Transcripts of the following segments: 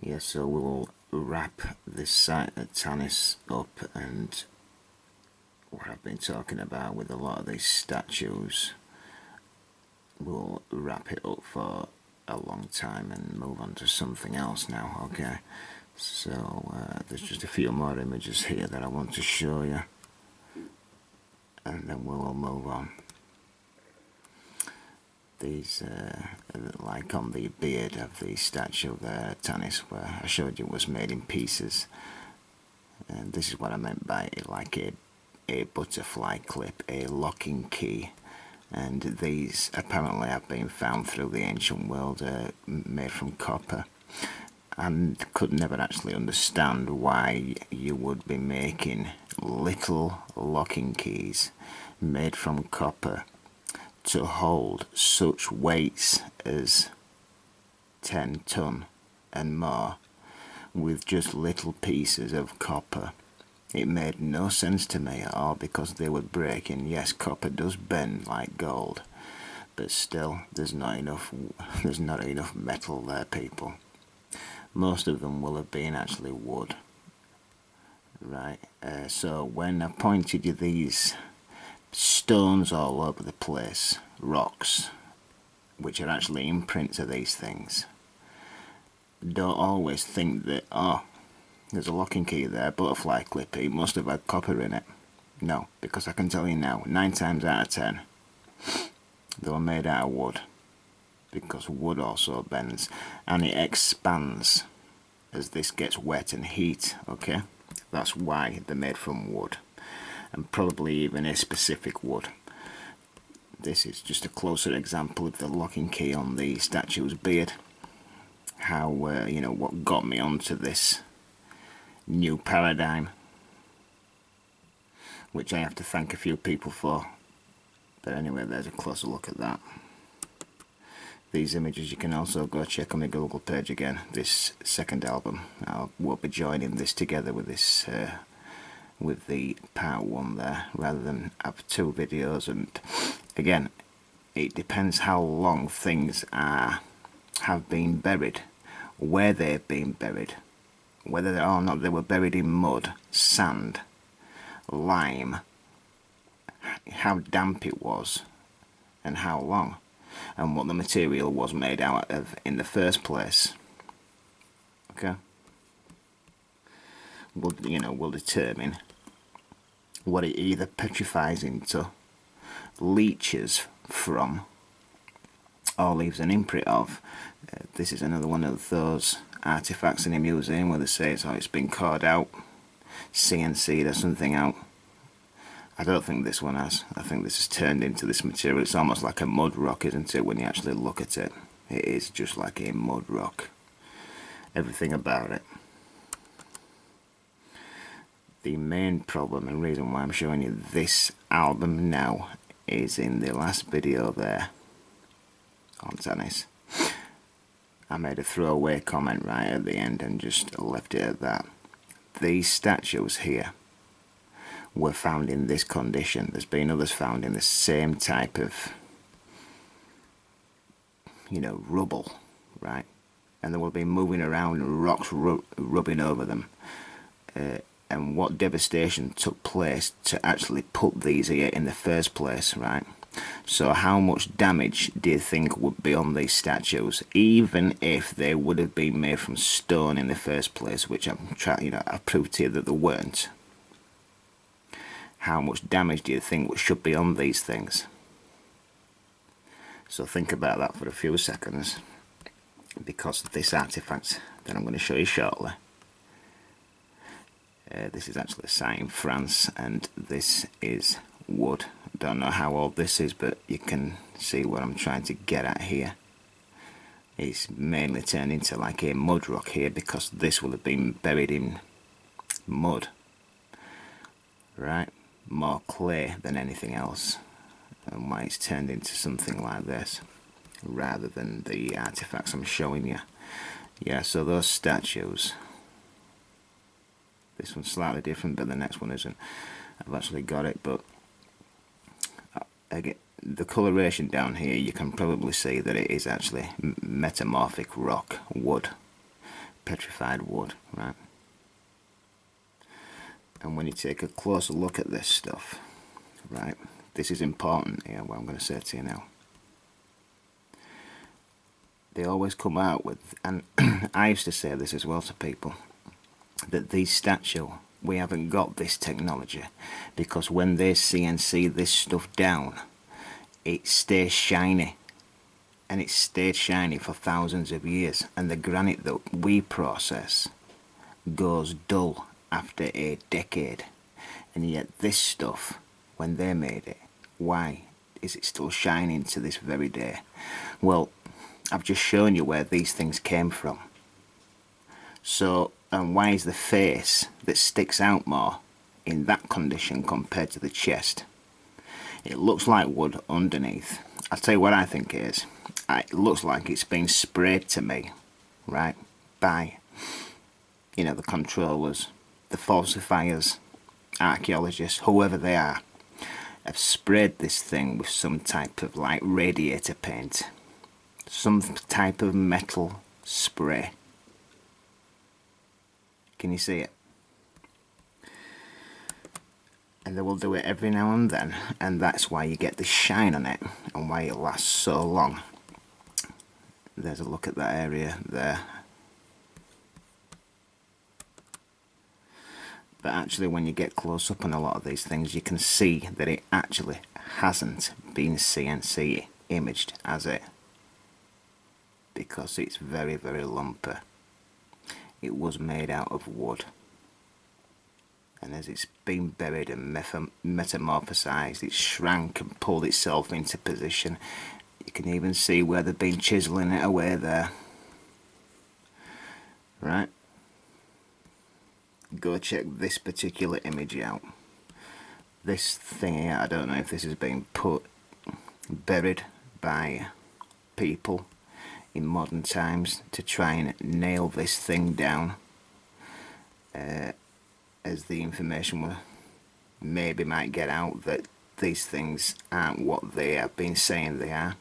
Yeah, so we'll wrap this site at Tanis up, and what I've been talking about with a lot of these statues, we'll wrap it up for a long time and move on to something else now, okay? So there's just a few more images here that I want to show you, and then we'll move on. These, like on the beard of the statue there, Tanis, where I showed you was made in pieces. And this is what I meant by like a butterfly clip, a locking key. And these apparently have been found through the ancient world, made from copper. And could never actually understand why you would be making little locking keys made from copper to hold such weights as 10 ton and more with just little pieces of copper. It made no sense to me at all, because they would break, and yes, copper does bend like gold, but still there's not enough metal there, people. Most of them will have been actually wood, right? So when I pointed you these stones all over the place, rocks, which are actually imprints of these things, don't always think that, oh, there's a locking key there, butterfly clip, it must have had copper in it. No, because I can tell you now, 9 times out of 10, they were made out of wood, because wood also bends and it expands as this gets wet and heat, okay? That's why they're made from wood, and probably even a specific wood. This is just a closer example of the locking key on the statue's beard. How, what got me onto this new paradigm, which I have to thank a few people for. But anyway, there's a closer look at that. These images you can also go check on my Google page again, this second album. We'll be joining this together with this with the part 1 there, rather than have 2 videos. And again, it depends how long things have been buried, where they've been buried, whether or not they were buried in mud, sand, lime, how damp it was, and how long, and what the material was made out of in the first place. Okay, will determine what it either petrifies into, leaches from, or leaves an imprint of. This is another one of those artifacts in a museum where they say it's been carved out, CNC'd or something out. I don't think this one has. I think this has turned into this material. It's almost like a mud rock, isn't it, when you actually look at it? It is just like a mud rock. Everything about it. The main problem and reason why I'm showing you this album now is in the last video there on Tanis. I made a throwaway comment right at the end and just left it at that. These statues here were found in this condition. There's been others found in the same type of, rubble, right? And they will be moving around and rocks rubbing over them. And what devastation took place to actually put these here in the first place, right? So how much damage do you think would be on these statues, even if they would have been made from stone in the first place, which I've proved to you that they weren't. How much damage do you think should be on these things? So think about that for a few seconds, because this artifact that I'm going to show you shortly, this is actually a site in France, and this is wood. I don't know how old this is, but you can see what I'm trying to get at here. It's mainly turned into like a mud rock here, because this will have been buried in mud, right? More clay than anything else, and why it's turned into something like this rather than the artifacts I'm showing you. Yeah, so those statues, this one's slightly different, but the next one isn't. I've actually got it, but again, the coloration down here, you can probably see that it is actually metamorphic rock, wood, petrified wood, right? And when you take a closer look at this stuff, right, this is important here, what I'm going to say to you now. They always come out with, and I used to say this as well to people, that these statues, we haven't got this technology, because when they CNC this stuff down, it stays shiny, and it stayed shiny for thousands of years, and the granite that we process goes dull after a decade. And yet this stuff, when they made it, why is it still shining to this very day? Well, I've just shown you where these things came from. So, and why is the face that sticks out more in that condition compared to the chest? It looks like wood underneath. I'll tell you what I think it is. It looks like it's been sprayed to me, right, by, you know, the controllers, the falsifiers, archaeologists, whoever they are, have sprayed this thing with some type of like radiator paint, some type of metal spray. Can you see it? And they will do it every now and then, and that's why you get the shine on it and why it lasts so long. There's a look at that area there. But actually, when you get close up on a lot of these things, you can see that it actually hasn't been CNC imaged, has it? Because it's very, very lumpy. It was made out of wood. And as it's been buried and metamorphosized, it shrank and pulled itself into position. You can even see where they've been chiseling it away there. Right? Go check this particular image out. This thing here, I don't know if this has been buried by people in modern times to try and nail this thing down, as the information will maybe might get out that these things aren't what they have been saying they are.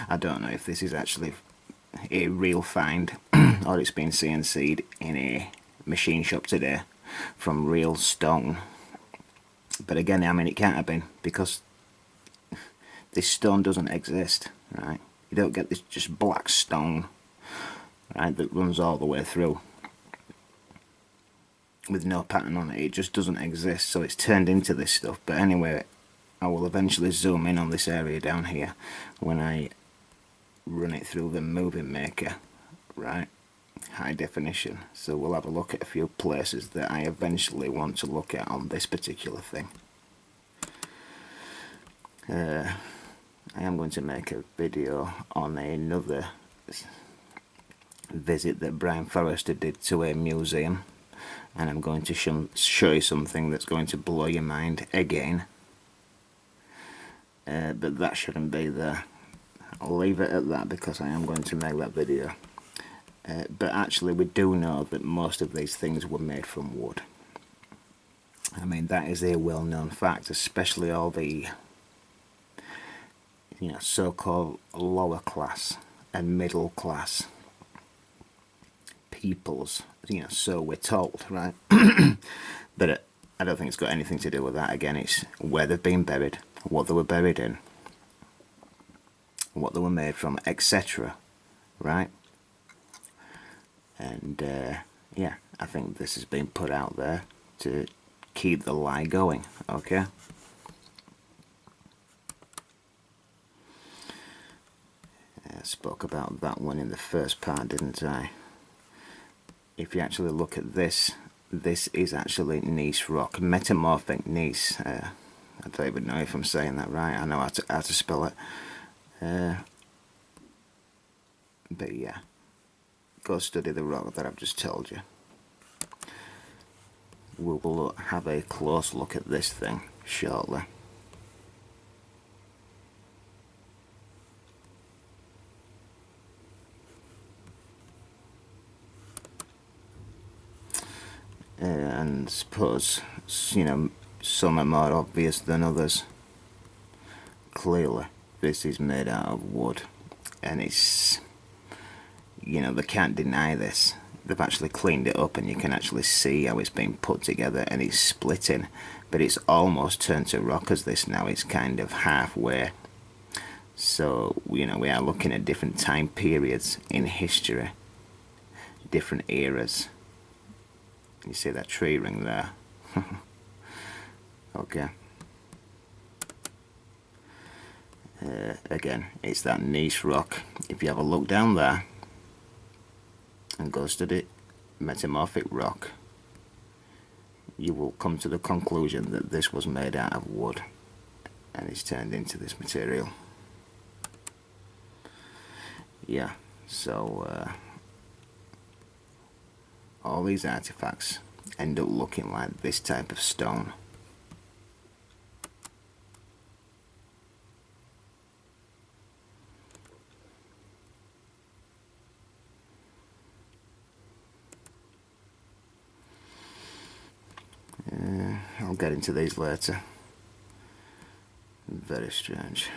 I don't know if this is actually a real find or it's been CNC'd in a machine shop today from real stone. But again, I mean, it can't have been, because this stone doesn't exist, right? You don't get this just black stone, right, that runs all the way through with no pattern on it. It just doesn't exist, so it's turned into this stuff. But anyway, I will eventually zoom in on this area down here when I run it through the movie maker, right, high definition. So we'll have a look at a few places that I eventually want to look at on this particular thing. I am going to make a video on another visit that Brian Forrester did to a museum, and I'm going to show you something that's going to blow your mind again. But that shouldn't be there. I'll leave it at that because I am going to make that video. But actually, we do know that most of these things were made from wood. I mean, that is a well-known fact, especially all the, you know, so-called lower class and middle class peoples, you know, so we're told, right? But I don't think it's got anything to do with that. Again, it's where they've been buried, what they were buried in, what they were made from, etc. Right? And yeah, I think this has been put out there to keep the lie going, okay? I spoke about that one in the first part, didn't I? If you actually look at this, this is actually gneiss rock, metamorphic gneiss. I don't even know if I'm saying that right. I know how to spell it. But yeah, go study the rock that I've just told you. We will have a close look at this thing shortly. And suppose, you know, some are more obvious than others. Clearly, this is made out of wood, and it's, you know, they can't deny this. They've actually cleaned it up and you can actually see how it's been put together and it's splitting, but it's almost turned to rock as this now. It's kind of halfway. So, you know, we are looking at different time periods in history, different eras. You see that tree ring there? Okay. Again, it's that gneiss rock. If you have a look down there and go study metamorphic rock, you will come to the conclusion that this was made out of wood and it's turned into this material. Yeah, so all these artifacts end up looking like this type of stone. I'll get into these later. Very strange.